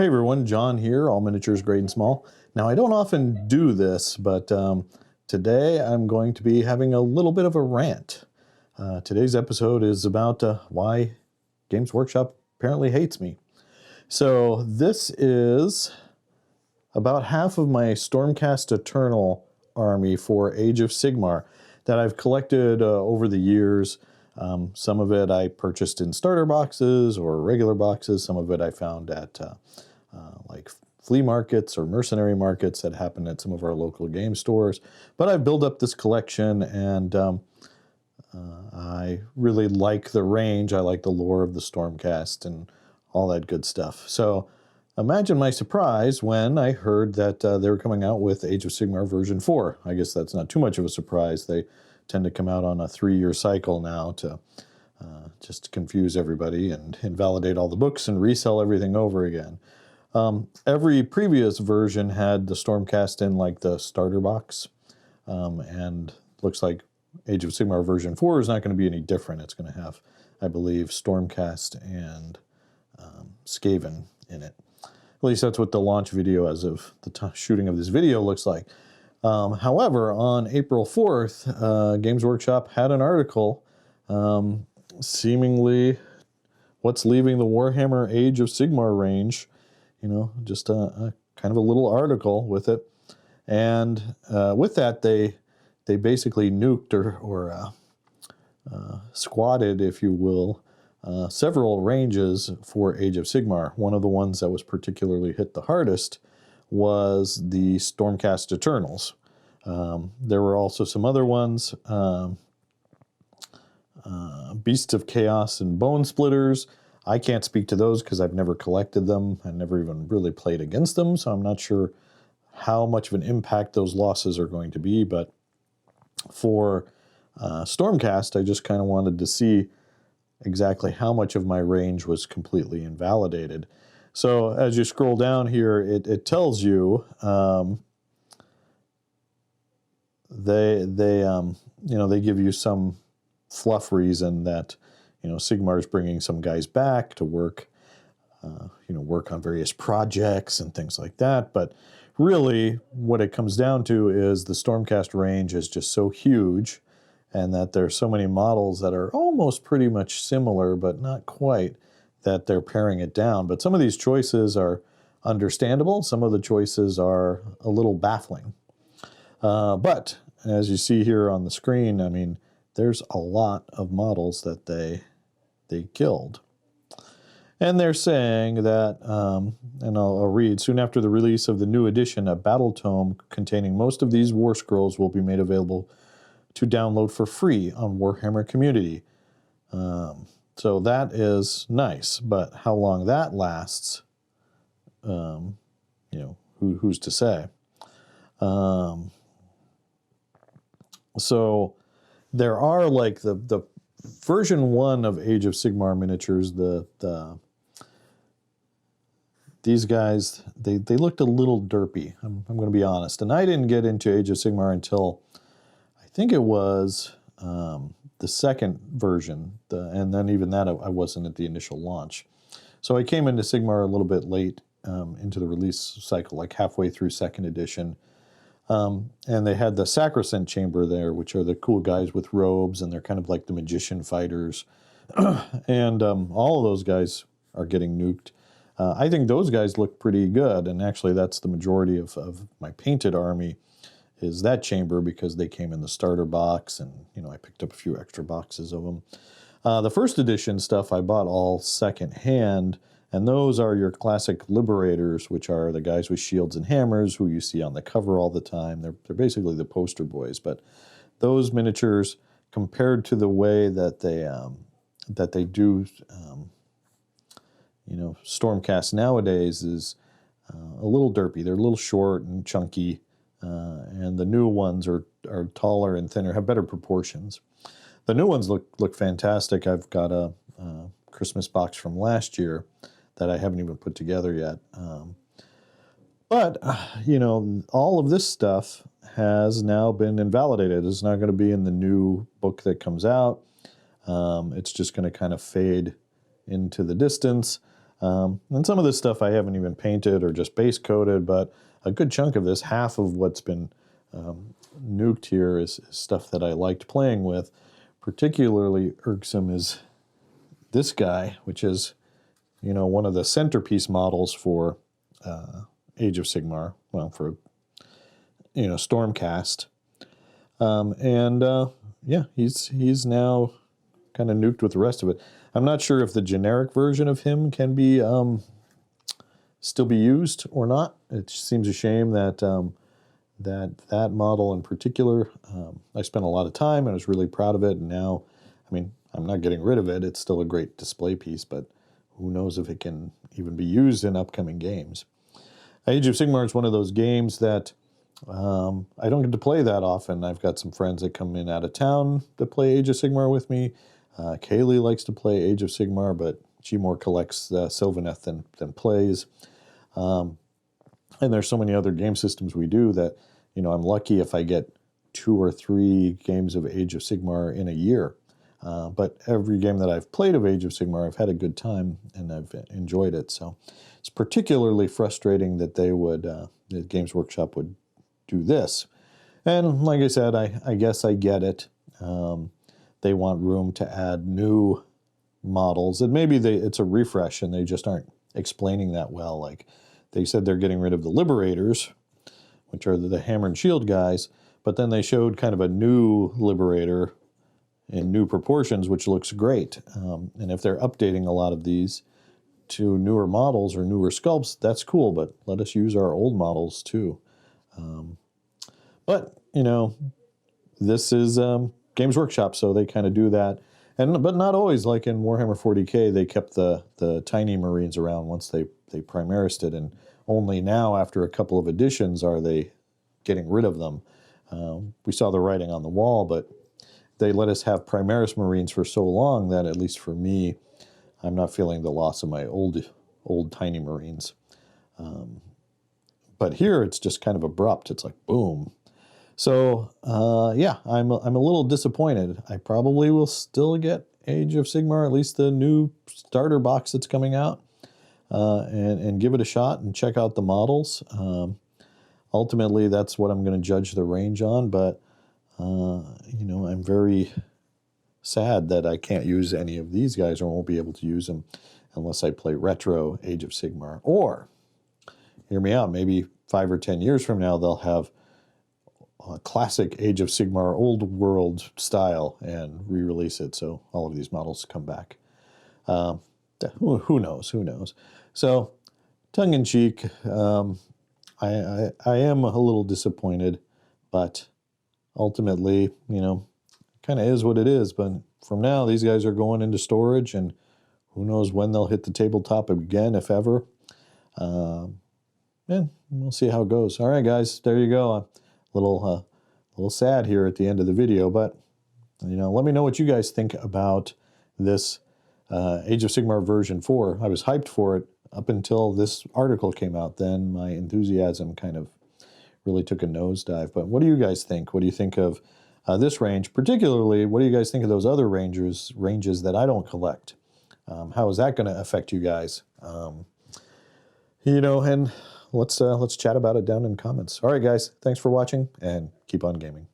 Hey everyone, John here, all miniatures great and small. Now I don't often do this, but today I'm going to be having a little bit of a rant. Today's episode is about why Games Workshop apparently hates me. So this is about half of my Stormcast Eternal army for Age of Sigmar that I've collected over the years. Some of it I purchased in starter boxes or regular boxes. Some of it I found at like flea markets or mercenary markets that happen at some of our local game stores. But I've built up this collection, and I really like the range. I like the lore of the Stormcast and all that good stuff. So imagine my surprise when I heard that they were coming out with Age of Sigmar version 4. I guess that's not too much of a surprise. They tend to come out on a 3-year cycle now to just confuse everybody and invalidate all the books and resell everything over again. Every previous version had the Stormcast in like the starter box, and looks like Age of Sigmar version 4 is not going to be any different. It's going to have, I believe, Stormcast and Skaven in it. At least that's what the launch video as of the shooting of this video looks like. However, on April 4th, Games Workshop had an article, seemingly what's leaving the Warhammer Age of Sigmar range. You know, just a kind of a little article with it. And with that, they basically nuked or squatted, if you will, several ranges for Age of Sigmar. One of the ones that was particularly hit the hardest was the Stormcast Eternals. There were also some other ones, Beasts of Chaos and Bone Splitters. I can't speak to those because I've never collected them. I never even really played against them, so I'm not sure how much of an impact those losses are going to be. But for Stormcast, I just kind of wanted to see exactly how much of my range was completely invalidated. So as you scroll down here, it tells you they give you some fluff reason that Sigmar is bringing some guys back to work, work on various projects and things like that. But really, what it comes down to is the Stormcast range is just so huge, and that there's so many models that are almost pretty much similar, but not quite, that they're paring it down. But some of these choices are understandable. Some of the choices are a little baffling. But as you see here on the screen, I mean, there's a lot of models that they killed. And they're saying that, and I'll read, soon after the release of the new edition, a battle tome containing most of these war scrolls will be made available to download for free on Warhammer Community. So that is nice, but how long that lasts, who's to say? So there are like the version 1 of Age of Sigmar miniatures. These guys, they looked a little derpy. I'm going to be honest. And I didn't get into Age of Sigmar until I think it was the second version, and then even that I wasn't at the initial launch. So I came into Sigmar a little bit late into the release cycle, like halfway through second edition. And they had the Sacrosanct Chamber there, which are the cool guys with robes, and they're kind of like the magician fighters. And all of those guys are getting nuked. I think those guys look pretty good, and actually that's the majority of my painted army is that chamber, because they came in the starter box, and I picked up a few extra boxes of them. The first edition stuff I bought all second hand, and those are your classic Liberators, which are the guys with shields and hammers who you see on the cover all the time. They're basically the poster boys. But those miniatures, compared to the way that they do, Stormcast nowadays, is a little derpy. They're a little short and chunky, and the new ones are taller and thinner, have better proportions. The new ones look fantastic. I've got a Christmas box from last year that I haven't even put together yet. But all of this stuff has now been invalidated. It's not going to be in the new book that comes out. It's just going to kind of fade into the distance. And some of this stuff I haven't even painted or just base coated, but a good chunk of this, half of what's been nuked here is stuff that I liked playing with. Particularly irksome is this guy, which is, you know, one of the centerpiece models for Age of Sigmar, well, for, you know, Stormcast. Yeah, he's now kind of nuked with the rest of it. I'm not sure if the generic version of him can be still be used or not. It seems a shame that that model in particular, I spent a lot of time and I was really proud of it. And now, I mean, I'm not getting rid of it. It's still a great display piece, but who knows if it can even be used in upcoming games. Age of Sigmar is one of those games that I don't get to play that often. I've got some friends that come in out of town to play Age of Sigmar with me. Kaylee likes to play Age of Sigmar, but she more collects Sylvaneth than plays. And there's so many other game systems we do that, you know, I'm lucky if I get 2 or 3 games of Age of Sigmar in a year. But every game that I've played of Age of Sigmar, I've had a good time and I've enjoyed it. So it's particularly frustrating that they would, the Games Workshop would do this. And like I said, I guess I get it. They want room to add new models. And maybe it's a refresh and they just aren't explaining that well. Like they said they're getting rid of the Liberators, which are the Hammer and Shield guys, but then they showed kind of a new Liberator in new proportions, which looks great. And if they're updating a lot of these to newer models or newer sculpts, that's cool, but let us use our old models too. But, you know, this is Games Workshop, so they kind of do that. But not always. Like in Warhammer 40K, they kept the tiny Marines around once they Primarised it, and only now, after a couple of editions, are they getting rid of them. We saw the writing on the wall, but they let us have Primaris Marines for so long that, at least for me, I'm not feeling the loss of my old tiny Marines. But here, it's just kind of abrupt. It's like, boom. So, yeah, I'm a little disappointed. I probably will still get Age of Sigmar, at least the new starter box that's coming out, and give it a shot and check out the models. Ultimately, that's what I'm going to judge the range on, but, you know, I'm very sad that I can't use any of these guys or won't be able to use them unless I play retro Age of Sigmar. Or, hear me out, maybe 5 or 10 years from now, they'll have classic Age of Sigmar old world style and re-release it, so all of these models come back. Who knows? So, tongue-in-cheek, I am a little disappointed, but ultimately, you know, kind of is what it is. But from now, these guys are going into storage, and who knows when they'll hit the tabletop again, if ever. And we'll see how it goes. All right, guys, there you go. A little sad here at the end of the video, but you know, let me know what you guys think about this Age of Sigmar version 4. I was hyped for it up until this article came out. Then my enthusiasm kind of really took a nosedive. But what do you guys think? What do you think of this range? Particularly, what do you guys think of those other ranges that I don't collect? How is that going to affect you guys? You know, and let's chat about it down in comments. All right, guys, thanks for watching, and keep on gaming.